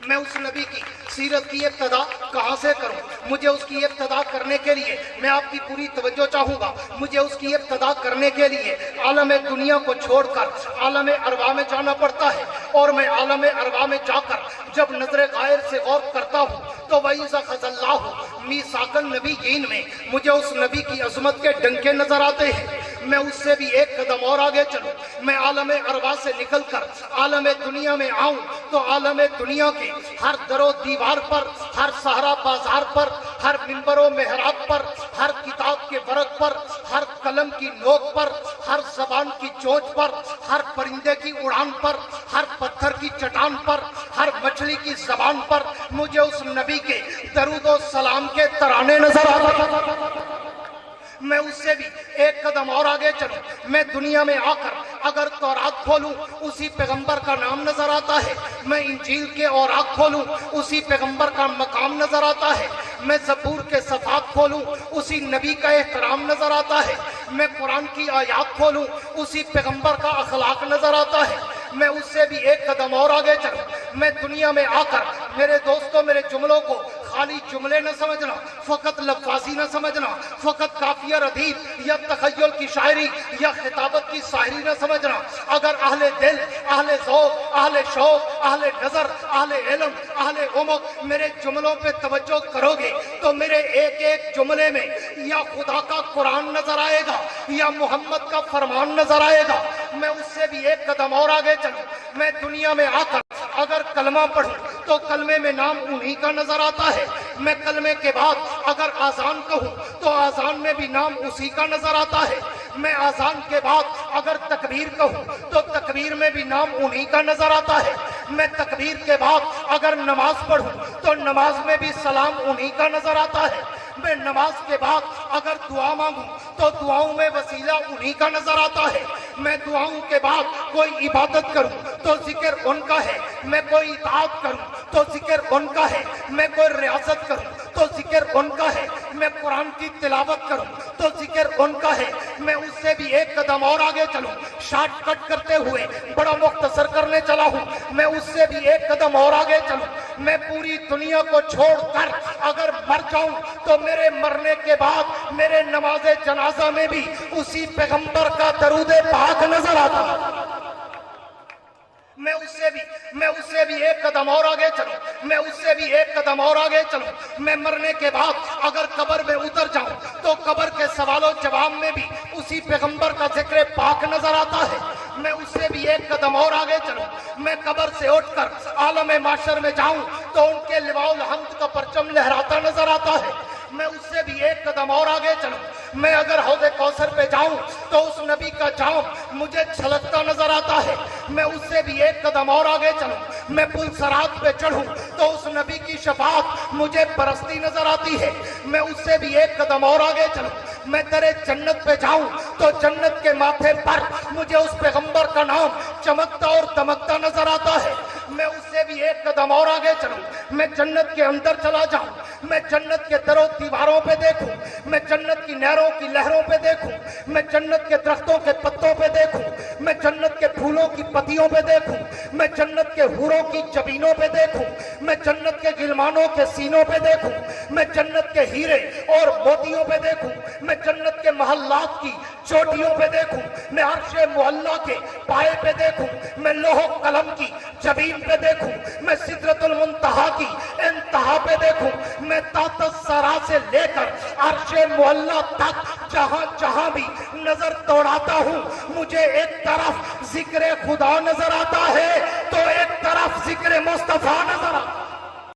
میں اس نبی کی سیرت کی ابتدا کہاں سے کروں؟ مجھے اس کی ابتدا کرنے کے لیے میں آپ کی پوری توجہ چاہوں گا۔ مجھے اس کی ابتدا کرنے کے لیے عالم دنیا کو چھوڑ کر عالم ارواح میں جانا پڑتا ہے، اور میں عالم ارواح میں جا کر جب نظر غائر سے غور کرتا ہوں تو وَإِذَا أَخَذَ اللَّهُ مِيثَاقَ النَّبِيِّينَ میں مجھے اس نبی کی عظمت کے ڈنکے نظر آتے ہیں۔ میں اس سے بھی ایک قدم اور آگے چلوں، میں عالم ارواح سے نکل کر عالم دنیا میں آؤں تو عالم دنیا کے ہر در و دیوار پر، ہر صحرا بازار پر، ہر منبر و محراب پر، ہر کتاب کے ورق پر، ہر قلم کی نوک پر، ہر زبان کی چونچ پر، ہر پرندے کی اڑان پر، ہر پتھر کی چٹان پر، ہر مچھلی کی زبان پر مجھے اس نبی کے درود و سلام کے ترانے نظر آتے ہیں۔ میں اس سے بھی ایک قدم اور آگے چلوں، میں دنیا میں آ کر اگر تورات کھولوں اسی پیغمبر کا نام نظر آتا ہے، میں انجیل کے اوراق کھولوں اسی پیغمبر کا مقام نظر آتا ہے، میں زبور کے صفحات کھولوں اسی نبی کا احترام نظر آتا ہے، میں قرآن کی آیات کھولوں اسی پیغمبر کا اخلاق نظر آتا ہے۔ میں اس سے بھی ایک قدم اور آگے چلوں، میں دنیا میں آ کر میرے دوستوں میرے جملوں کو خالی جملے نہ سمجھنا، فقط لفاظی نہ سمجھنا، فقط قافیہ ردیف یا تخیل کی شاعری یا خطابت کی شاعری نہ سمجھنا۔ اگر اہل دل، اہل ذوق، اہل شوق، اہل نظر، اہل علم، اہل عمق میرے جملوں پہ توجہ کرو گے تو میرے ایک ایک جملے میں یا خدا کا قرآن نظر آئے گا یا محمد کا فرمان نظر آئے گا۔ میں اس سے بھی ایک قدم اور آگے چلوں، میں دنیا میں آ کر اگر کلمہ پڑھوں تو کلمے میں نام انہی کا نظر آتا ہے، میں کلمے کے بعد اگر آذان کہوں تو آذان میں بھی نام اسی کا نظر آتا ہے، میں آذان کے بعد اگر تکبیر کہوں تو تکبیر میں بھی نام انہی کا نظر آتا ہے، میں تکبیر کے بعد اگر نماز پڑھوں تو نماز میں بھی سلام انہی کا نظر آتا ہے، میں نماز کے بعد اگر دعا مانگوں تو دعاؤں میں وسیلہ انہی کا نظر آتا ہے، میں دعاؤں کے بعد کوئی عبادت کروں تو ذکر ان کا ہے، میں کوئی اطاعت کروں تو ذکر ان کا ہے، میں کوئی ریاضت کروں تو ذکر ان کا ہے، میں قرآن کی تلاوت کروں تو ذکر ان کا ہے۔ میں اس سے بھی ایک قدم اور آگے چلوں، شارٹ کٹ کرتے ہوئے بڑا مختصر کرنے چلا ہوں، میں اس سے بھی ایک قدم اور آگے چلوں، میں پوری دنیا کو چھوڑ کر اگر مر جاؤں تو میرے مرنے کے بعد میرے نماز جنازہ میں بھی اسی پیغمبر کا درود پاک نظر آتا ہے۔ میں اس سے بھی ایک قدم اور آگے چلوں، میں اس سے بھی ایک قدم اور آگے چلوں، میں مرنے کے بعد اگر قبر میں اتر جاؤں تو قبر کے سوال و جواب میں بھی اسی پیغمبر کا ذکر پاک نظر آتا ہے۔ میں اس سے بھی ایک قدم اور آگے چلوں، میں قبر سے اٹھ کر عالم محشر میں جاؤں تو ان کے لواء الحمد کا پرچم لہراتا نظر آتا ہے۔ میں اس سے بھی ایک قدم اور آگے چلوں، میں اگر حوض کوثر پہ جاؤں تو اس نبی کا جام مجھے چھلکتا نظر آتا ہے۔ میں اس سے بھی ایک قدم اور آگے چلوں، میں پل صراط پہ چڑھوں تو اس نبی کی شفاعت مجھے برستی نظر آتی ہے۔ میں اس سے بھی ایک قدم اور آگے چلوں، میں در جنت پہ جاؤں تو جنت کے ماتھے پر مجھے اس پیغمبر کا نام چمکتا اور دمکتا نظر آتا ہے۔ میں اس سے بھی ایک قدم اور آگے چلوں، میں جنت کے اندر چلا جاؤں، میں جنت کے در و دیواروں پہ دیکھوں، میں جنت کی نہروں کی لہروں پہ دیکھوں، میں جنت کے درختوں کے پتوں پہ دیکھوں، میں جنت کے پھولوں کی پتیوں پہ دیکھوں، میں جنت کے حوروں کی جبینوں پہ دیکھوں، میں جنت کے غلمانوں کے سینوں پہ دیکھوں، میں جنت کے ہیرے اور موتیوں پہ دیکھوں، میں جنت کے محلات کی چوٹیوں پہ دیکھوں، میں عرش معلیٰ کے پائے پہ دیکھوں، میں لوح و قلم کی جبین پہ دیکھوں، میں سدرۃ المنتہا کی انتہا پہ دیکھوں، میں تحت الثری سے لے کر عرش معلیٰ تک جہاں جہاں بھی نظر دوڑاتا ہوں مجھے ایک طرف ذکر خدا نظر آتا ہے تو ایک طرف ذکر مصطفیٰ نظر آتا ہے۔